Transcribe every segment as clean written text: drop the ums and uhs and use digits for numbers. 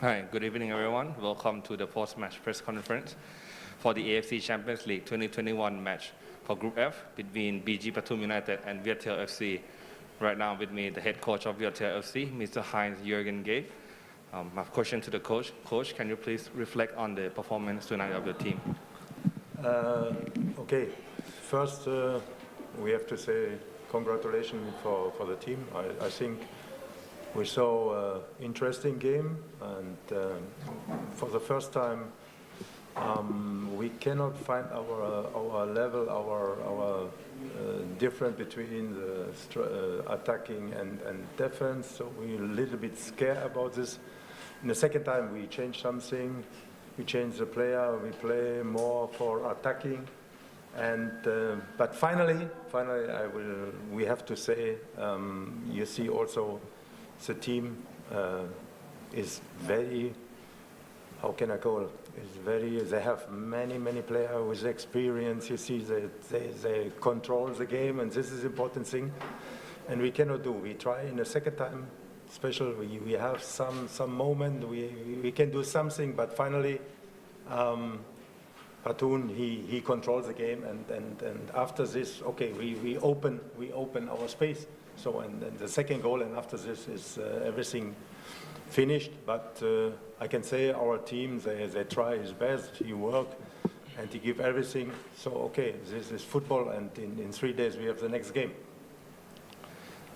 Hi, good evening, everyone. Welcome to the post-match press conference for the AFC Champions League 2021 match for Group F between BG PATHUM UNITED and VIETTEL FC. Right now with me, the head coach of VIETTEL FC, Mr. Heinz Jürgen Gay. My question to the coach. Coach, can you please reflect on the performance tonight of your team? Okay. First, we have to say congratulations for the team. I think we saw an interesting game, and for the first time, we cannot find our level, our difference between the attacking and defense. So we're a little bit scared about this. In the second time, we changed something. We changed the player. We play more for attacking, and but finally, we have to say, you see also. The team is very, how can I call it? It's very, they have many players with experience. You see, they control the game, and this is important thing. And we cannot do. We try in the second time, special. We have some moment. We can do something, but finally, Pathum he controls the game, and after this, okay, we open our space. So and the second goal, and after this is everything finished. But I can say our team, they try his best, he work, and he give everything. So okay, this is football, and in 3 days we have the next game.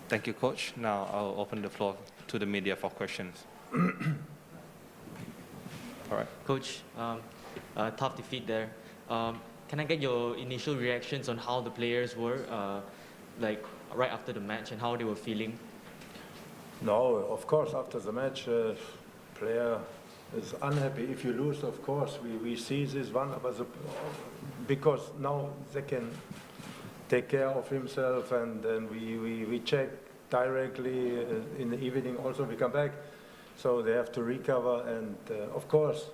Thank you, Coach. Now I'll open the floor to the media for questions. All right. Coach, tough defeat there. Can I get your initial reactions on how the players were, like right after the match, and how they were feeling? No, of course, after the match, player is unhappy. If you lose, of course, we see this one, because now they can take care of himself, and then we check directly in the evening. Also, we come back, so they have to recover, and of course.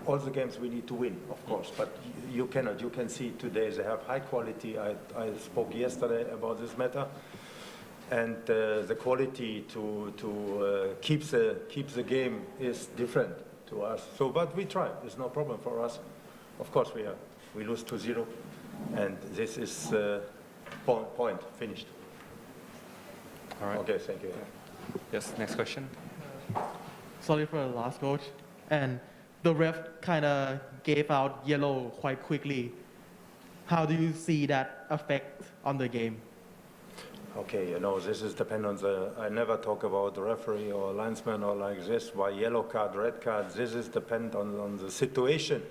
All the games we need to win, of course, but you cannot. You can see today they have high quality. I spoke yesterday about this matter, and the quality to keep the game is different to us. So, but we try. It's no problem for us. Of course, we lose 2-0, and this is point finished. All right. Okay, thank you. Yes. Next question. Sorry for the last, coach. And the ref kind of gave out yellow quite quickly. How do you see that affect on the game? Okay, this is dependent on I never talk about the referee or linesman or like this, why yellow card, red card, this is dependent on the situation.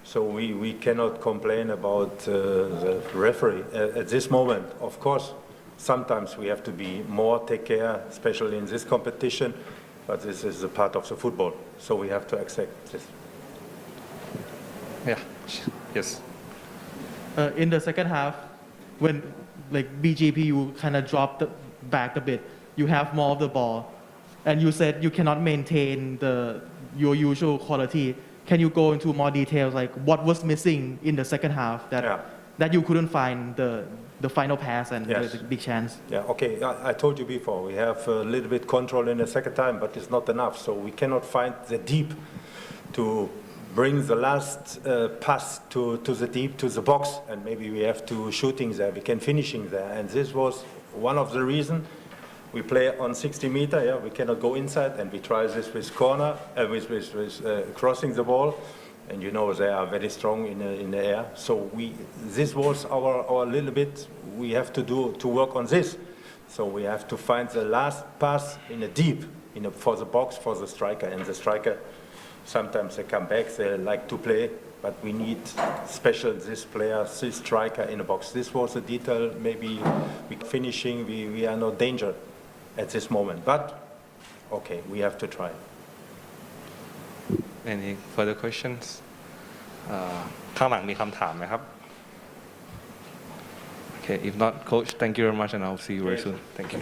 So we cannot complain about the referee at this moment. Of course, sometimes we have to be more take care, especially in this competition. But this is a part of the football, so we have to accept this. Yeah. Yes. In the second half, when like BGPU kind of dropped back a bit, you have more of the ball, and you said you cannot maintain your usual quality. Can you go into more details, like what was missing in the second half that you couldn't find the final pass and the big chance? Yeah, okay. I told you before, we have a little bit control in the second time, but it's not enough. So we cannot find the deep to bring the last pass to the deep, to the box, and maybe we have to shooting there, we can finishing there. And this was one of the reasons we play on 60 meter, we cannot go inside, and we try this with corner, with crossing the ball. And they are very strong in the air. So this was our little bit we have to do to work on this. So we have to find the last pass in a deep, for the box, for the striker. And the striker, sometimes they come back, they like to play, but we need special this player, this striker in the box. This was a detail, maybe we finishing, we are no danger at this moment. But, okay, we have to try. Any further questions? ข้างหลังมีคำถามไหมครับ Okay, if not, Coach, thank you very much, and I'll see you very soon. Thank you.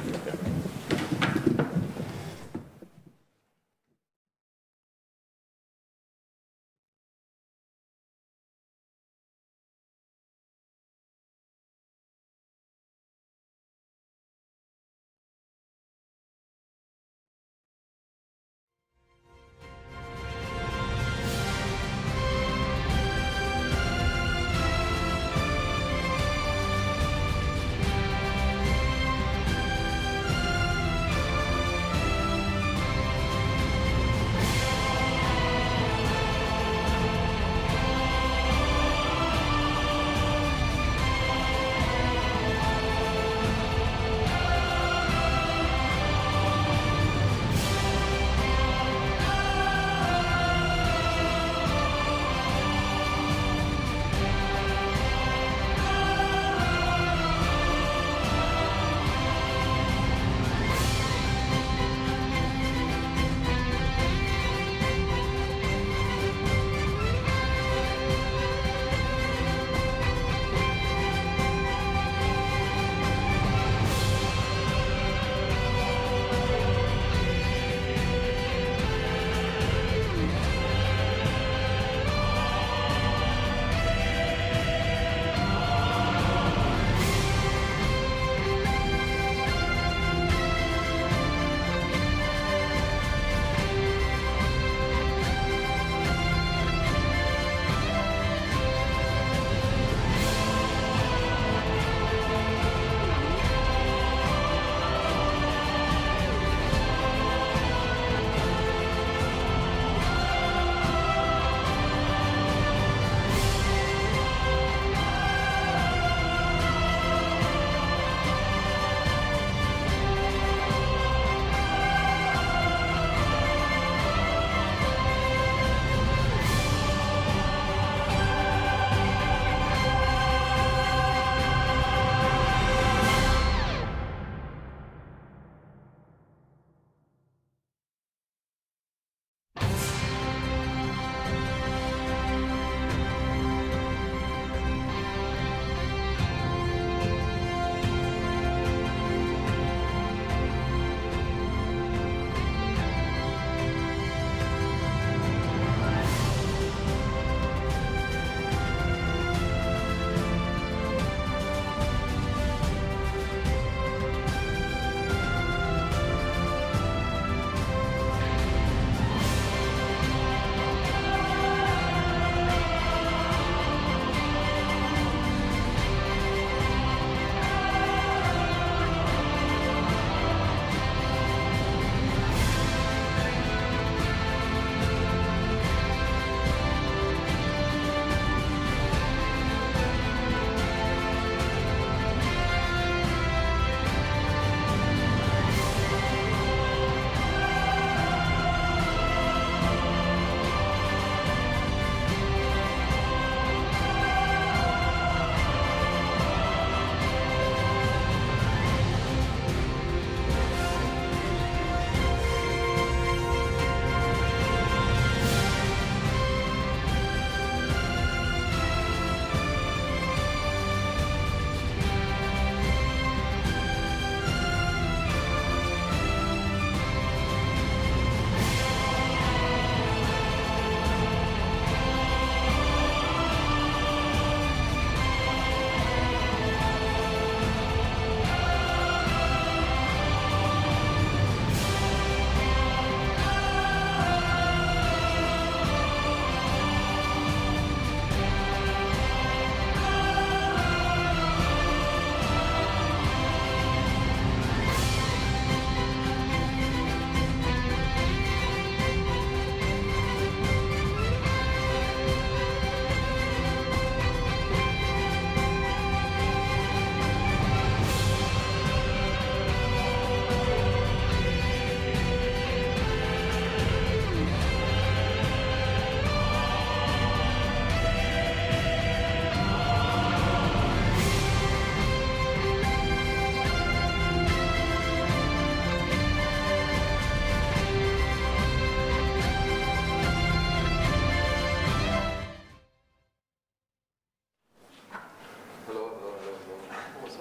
ห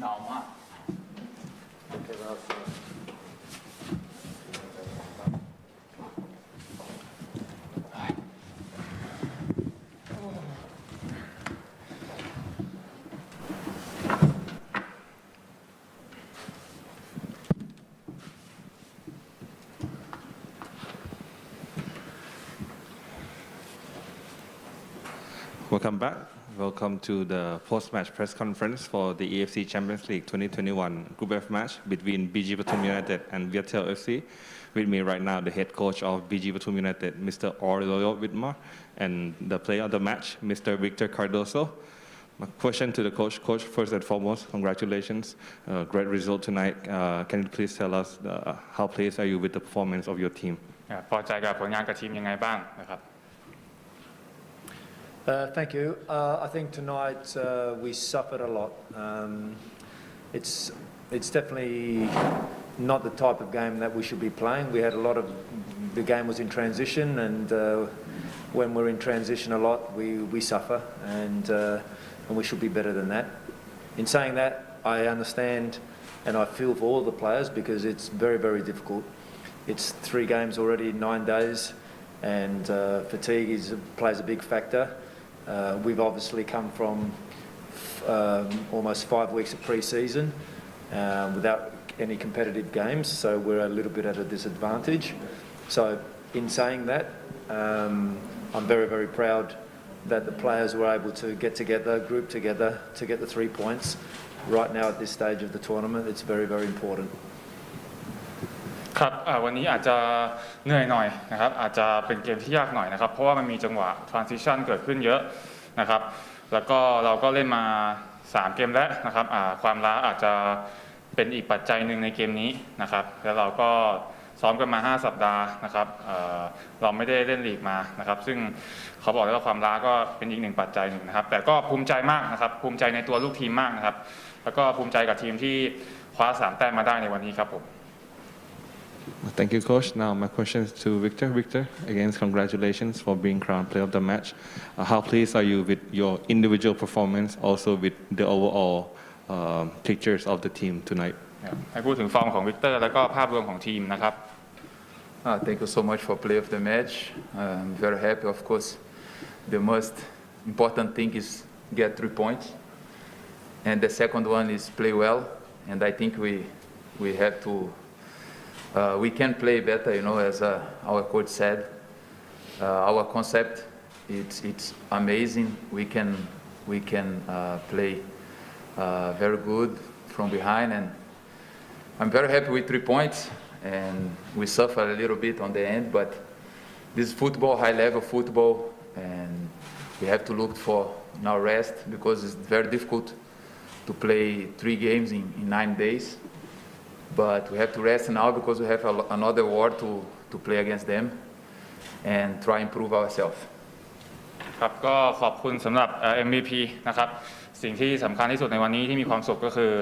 นาวมาก Welcome back. Welcome to the post-match press conference for the AFC Champions League 2021 Group F match between BG Pathum United and VIETTEL FC. With me right now, the head coach of BG Pathum United, Mr. Aurelio Widmer, and the player of the match, Mr. Victor Cardoso. My question to the coach. Coach, first and foremost, congratulations. Great result tonight. Can you please tell us how pleased are you with the performance of your team? พอใจกับผลงานกับทีมยังไงบ้างนะครับ Thank you. I think tonight we suffered a lot. It's definitely not the type of game that we should be playing. We had a lot of the game was in transition, and when we're in transition a lot, we suffer, and we should be better than that. In saying that, I understand and I feel for all the players because it's very, very difficult. It's 3 games already in 9 days, and fatigue plays a big factor. We've obviously come from almost 5 weeks of pre-season without any competitive games, so we're a little bit at a disadvantage. So in saying that, I'm very, very proud that the players were able to get together, group together to get the 3 points. Right now at this stage of the tournament, it's very, very important. ครับวันนี้อาจจะเหนื่อยหน่อยนะครับอาจจะเป็นเกมที่ยากหน่อยนะครับเพราะว่ามันมีจังหวะ transition เกิดขึ้นเยอะนะครับแล้วก็เราก็เล่นมา3เกมแล้วนะครับความล้าอาจจะเป็นอีกปัจจัยหนึ่งในเกมนี้นะครับแล้วเราก็ซ้อมกันมา5สัปดาห์นะครับเราไม่ได้เล่นลีกมานะครับซึ่งเขาบอกแล้วว่าความล้าก็เป็นอีก1ปัจจัยหนึ่งนะครับแต่ก็ภูมิใจมากนะครับภูมิใจในตัวลูกทีมมากนะครับแล้วก็ภูมิใจกับทีมที่คว้า3แต้มมาได้ในวันนี้ครับผม Thank you, Coach. Now my question is to Victor. Victor, again, congratulations for being crowned player of the match. How pleased are you with your individual performance, also with the overall pictures of the team tonight? ให้พูดถึงฟอร์มของวิกเตอร์แล้วก็ภาพรวมของทีมนะครับ Thank you so much for play of the match. I'm very happy. Of course, the most important thing is get 3 points, and the second one is play well. And I think we have to. We can play better, you know, as our coach said. Our concept, it's amazing. We can play very good from behind, and I'm very happy with 3 points. And we suffer a little bit on the end, but this is football, high-level football, and we have to look for now rest because it's very difficult to play 3 games in 9 days. But we have to rest now because we have another war to play against them and try improve ourselves. ครับก็ขอบคุณสำหรับ MVP นะครับสิ่งที่สำคัญที่สุดในวันนี้ที่มีความสุขก็คือ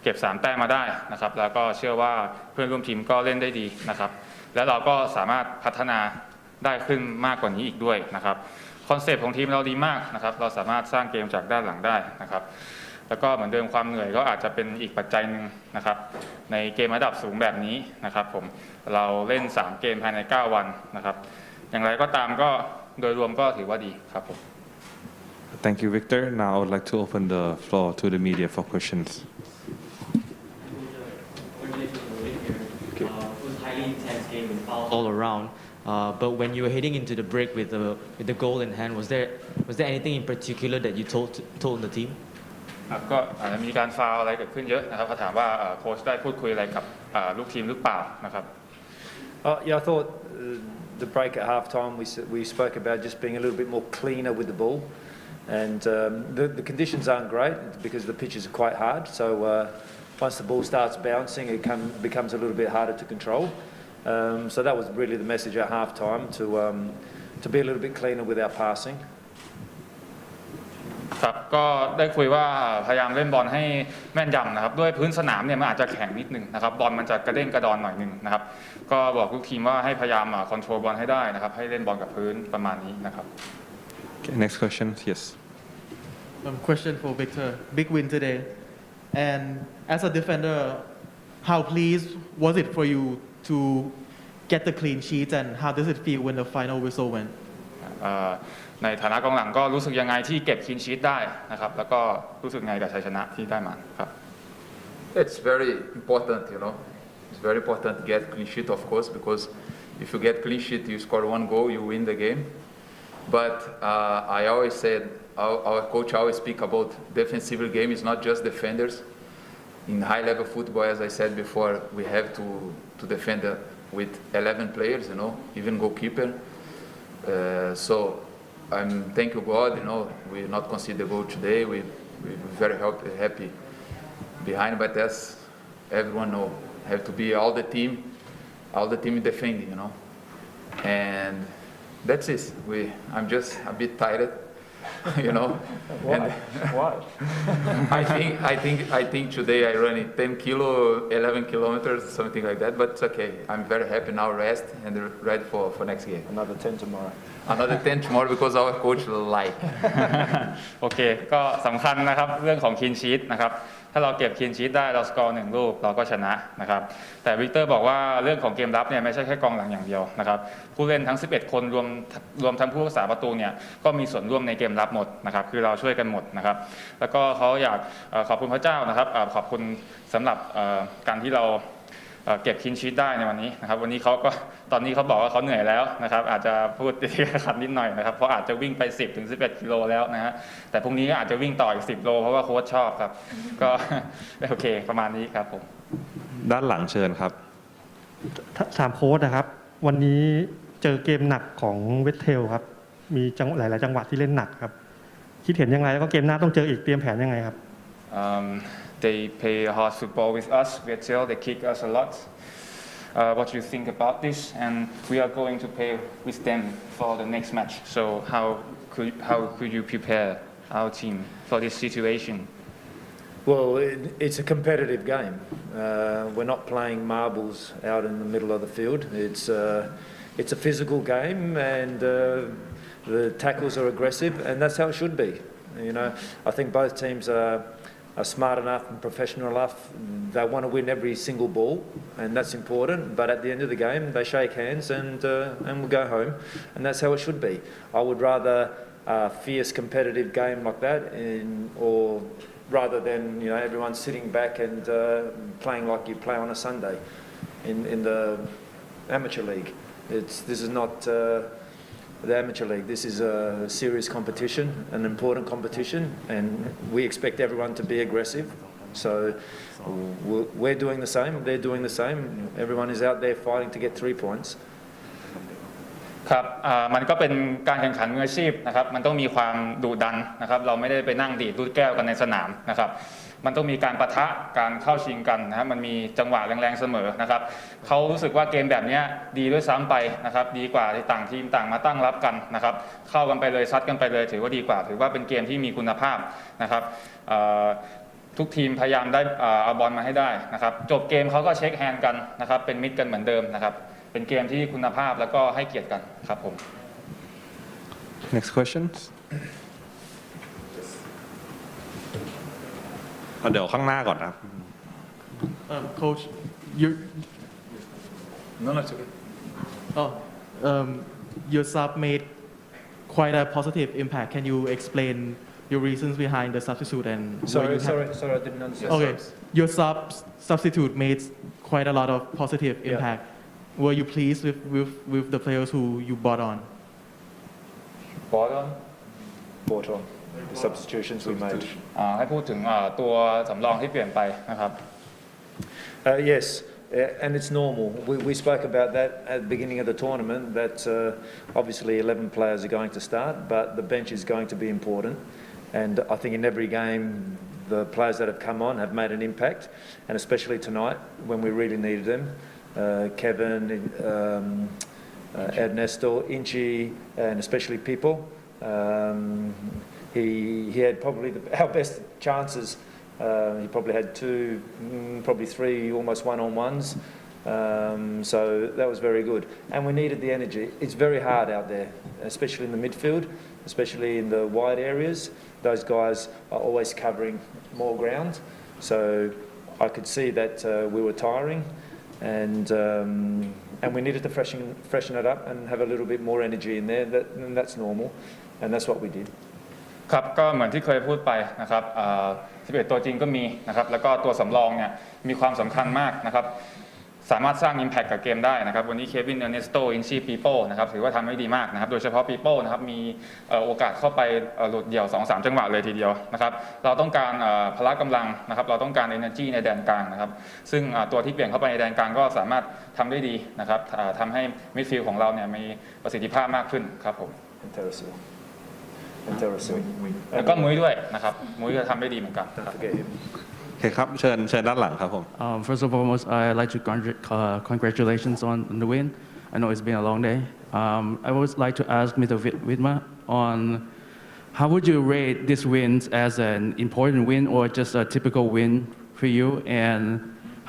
เก็บ3แต้มมาได้นะครับแล้วก็เชื่อว่าเพื่อนร่วมทีมก็เล่นได้ดีนะครับแล้วเราก็สามารถพัฒนาได้ขึ้นมากกว่านี้อีกด้วยนะครับคอนเซปต์ของทีมเราดีมากนะครับเราสามารถสร้างเกมจากด้านหลังได้นะครับแล้วก็เหมือนเดิมความเหนื่อยก็อาจจะเป็นอีกปัจจัยหนึ่งนะครับในเกมระดับสูงแบบนี้นะครับผมเราเล่น3เกมภายใน9วันนะครับอย่างไรก็ตามก็โดยรวมก็ถือว่าดีครับผม Thank you, Victor. Now I would like to open the floor to the media for questions. It was a highly intense game with fouls all around. But when you were heading into the break with the goal in hand, was there anything in particular that you told the team? ก็อาจจะมีการฟาวล์อะไรเกิดขึ้นเยอะนะครับเขาถามว่าโค้ชได้พูดคุยอะไรกับลูกทีมหรือเปล่านะครับ Yeah, I thought the break at half-time we spoke about just being a little bit more cleaner with the ball, and the conditions aren't great because the pitches are quite hard. So once the ball starts bouncing, it becomes a little bit harder to control. So that was really the message at half-time to be a little bit cleaner with our passing. ครับก็ได้คุยว่าพยายามเล่นบอลให้แม่นยำนะครับด้วยพื้นสนามเนี่ยมันอาจจะแข็งนิดนึงนะครับบอลมันจะกระเด้งกระดอนหน่อยนึงนะครับก็บอกลูกทีมว่าให้พยายามคอนโทรลบอลให้ได้นะครับให้เล่นบอลกับพื้นประมาณนี้นะครับ Okay, next question, yes. Question for Victor. Big win today. And as a defender, how pleased was it for you to get the clean sheet and how does it feel when the final whistle went? ในฐานะกองหลังก็รู้สึกยังไงที่เก็บคลีนชีทได้นะครับแล้วก็รู้สึกไงกับชัยชนะที่ได้มาครับ It's very important, you know. It's very important to get clean sheet, of course, because if you get clean sheet, you score one goal, you win the game. But I always said, our coach always speak about defensive game. It's not just defenders. In high-level football, as I said before, we have to defend with 11 players, you know, even goalkeeper. So thank you God, you know, we not concede the goal today. We're very happy behind, but as everyone know, have to be all the team defending, you know, and that's it. I'm just a bit tired, you know. Why? I think today I run 10 kilo, 11 kilometers, something like that. But it's okay. I'm very happy now. Rest and ready for next game. Another 10 tomorrow. Another 10 tomorrow because our coach like. โอเคก็สำคัญนะครับเรื่องของคลีนชีทนะครับถ้าเราเก็บคลีนชีทได้เราสกอร์1ลูกเราก็ชนะนะครับแต่วิกเตอร์บอกว่าเรื่องของเกมรับเนี่ยไม่ใช่แค่กองหลังอย่างเดียวนะครับผู้เล่นทั้ง11คนรวมทั้งผู้รักษาประตูเนี่ยก็มีส่วนร่วมในเกมรับหมดนะครับคือเราช่วยกันหมดนะครับแล้วก็เขาอยากขอบคุณพระเจ้านะครับขอบคุณสำหรับการที่เราเก็บคลีนชีทได้ในวันนี้นะครับวันนี้เขาก็ตอนนี้เขาบอกว่าเขาเหนื่อยแล้วนะครับอาจจะพูดติดขัดนิดหน่อยนะครับเพราะอาจจะวิ่งไป10-11 กิโลแล้วนะฮะแต่พรุ่งนี้ก็อาจจะวิ่งต่ออีก10 โลเพราะว่าโค้ชชอบครับก็โอเคประมาณนี้ครับผมด้านหลังเชิญครับถามโค้ชนะครับวันนี้เจอเกมหนักของเวทเทลครับมีหลายๆจังหวะที่เล่นหนักครับคิดเห็นยังไงแล้วก็เกมหน้าต้องเจออีกเตรียมแผนยังไงครับThey play hard football with us. VIETTEL, they kick us a lot. What do you think about this? And we are going to play with them for the next match. So how could you prepare our team for this situation? Well, it's a competitive game. We're not playing marbles out in the middle of the field. It's a physical game, and the tackles are aggressive, and that's how it should be. You know, I think both teams are smart enough and professional enough. They want to win every single ball, and that's important. But at the end of the game, they shake hands and we'll go home, and that's how it should be. I would rather a fierce competitive game like that, or rather than everyone sitting back and playing like you play on a Sunday in the amateur league. This is not the amateur league. This is a serious competition, an important competition, and we expect everyone to be aggressive. So we're doing the same, they're doing the same. Everyone is out there fighting to get 3 points. ครับมันก็เป็นการแข่งขันมืออาชีพนะครับมันต้องมีความดุดันนะครับเราไม่ได้ไปนั่งดีดลูกแก้วกันในสนามนะครับมันต้องมีการปะทะการเข้าชิงกันนะครับมันมีจังหวะแรงๆเสมอนะครับเขารู้สึกว่าเกมแบบนี้ดีด้วยซ้ำไปนะครับดีกว่าที่ต่างทีมต่างมาตั้งรับกันนะครับเข้ากันไปเลยซัดกันไปเลยถือว่าดีกว่าถือว่าเป็นเกมที่มีคุณภาพนะครับทุกทีมพยายามได้เอาบอลมาให้ได้นะครับจบเกมเขาก็เช็คแฮนด์กันนะครับเป็นมิตรกันเหมือนเดิมนะครับเป็นเกมที่คุณภาพแล้วก็ให้เกียรติกันครับผม Next questions เดี๋ยวข้างหน้าก่อนครับ Coach, you. No, it's okay. Your sub made quite a positive impact. Can you explain your reasons behind the substitute and? Sorry, I didn't understand. Okay, your substitute made quite a lot of positive impact. Were you pleased with the players who you brought on? Brought on The substitutions we made. ให้พูดถึงตัวสำรองที่เปลี่ยนไปนะครับ Yes, and it's normal. We spoke about that at the beginning of the tournament, that obviously 11 players are going to start, but the bench is going to be important. And I think in every game, the players that have come on have made an impact, and especially tonight when we really needed them. Kevin, Ernesto, Inchi, and especially People. He had probably our best chances. He probably had 2, probably 3 almost one-on-ones. So that was very good. And we needed the energy. It's very hard out there, especially in the midfield, especially in the wide areas. Those guys are always covering more ground. So I could see that we were tiring, and we needed to freshen it up and have a little bit more energy in there. And that's normal, and that's what we did. ครับก็เหมือนที่เคยพูดไปนะครับ11ตัวจริงก็มีนะครับแล้วก็ตัวสำรองเนี่ยมีความสำคัญมากนะครับสามารถสร้าง Impact กับเกมได้นะครับวันนี้เควิน เอร์เนสโต อินชี ปีโป้นะครับถือว่าทำได้ดีมากนะครับโดยเฉพาะปีโป้นะครับมีโอกาสเข้าไปหลุดเดี่ยว 2-3 จังหวะเลยทีเดียวนะครับเราต้องการพละกำลังนะครับเราต้องการ Energy ในแดนกลางนะครับซึ่งตัวที่เปลี่ยนเข้าไปในแดนกลางก็สามารถทำได้ดีนะครับทำให้มิดฟิลด์ของเราเนี่ยมีประสิทธิภาพมากขึ้นครับผมแล้วก็มุ้ยด้วยนะครับมุ้ยก็ทำได้ดีเหมือนกัน Don't forget him. โอเคครับเชิญด้านหลังครับผม First and foremost, I'd like to congratulations on the win. I know it's been a long day. I would like to ask Mr. Widma on how would you rate this win as an important win or just a typical win for you, and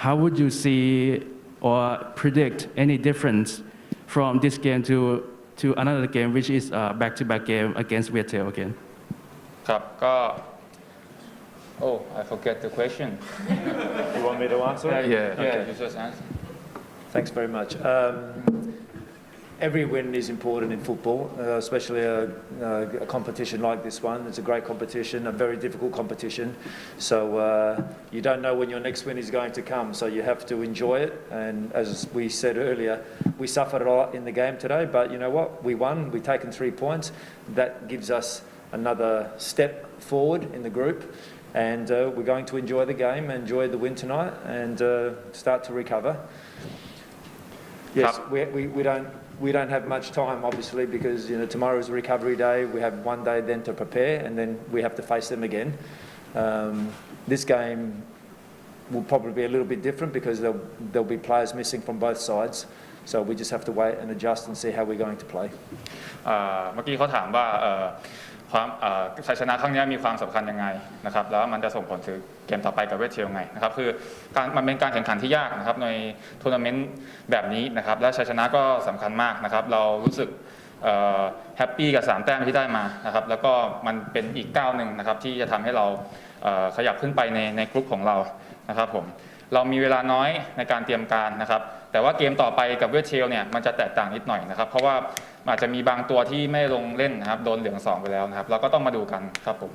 how would you see or predict any difference from this game to another game, which is a back-to-back game against VIETTEL again? ครับก็ Oh, I forget the question. You want me to answer? Yeah, you just answer. Thanks very much. Every win is important in football, especially a competition like this one. It's a great competition, a very difficult competition. So you don't know when your next win is going to come, so you have to enjoy it. And as we said earlier, we suffered a lot in the game today, but you know what? We won. We've taken 3 points. That gives us another step forward in the group. And we're going to enjoy the game, enjoy the win tonight, and start to recover. Yes, we don't have much time, obviously, because tomorrow is a recovery day. We have 1 day then to prepare, and then we have to face them again. This game will probably be a little bit different because there'll be players missing from both sides. So we just have to wait and adjust and see how we're going to play. เมื่อกี้เขาถามว่าความชัยชนะครั้งนี้มีความสำคัญยังไงนะครับแล้วมันจะส่งผลถึงเกมต่อไปกับเวทเทลไงนะครับคือมันเป็นการแข่งขันที่ยากนะครับในทัวร์นาเมนต์แบบนี้นะครับและชัยชนะก็สำคัญมากนะครับเรารู้สึกแฮปปี้กับ3 แต้มที่ได้มานะครับแล้วก็มันเป็นอีกก้าวหนึ่งนะครับที่จะทำให้เราขยับขึ้นไปในกลุ่มของเรานะครับผมเรามีเวลาน้อยในการเตรียมการนะครับแต่ว่าเกมต่อไปกับเวทเทลเนี่ยมันจะแตกต่างนิดหน่อยนะครับเพราะว่าอาจจะมีบางตัวที่ไม่ลงเล่นนะครับโดนเหลือง2ไปแล้วนะครับเราก็ต้องมาดูกันครับผม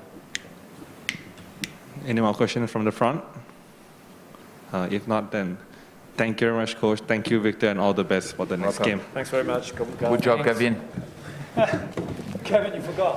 Any more questions from the front? If not, then thank you very much, coach. Thank you, Victor, and all the best for the next game. Thanks very much. Good job, Kevin. Kevin, you forgot.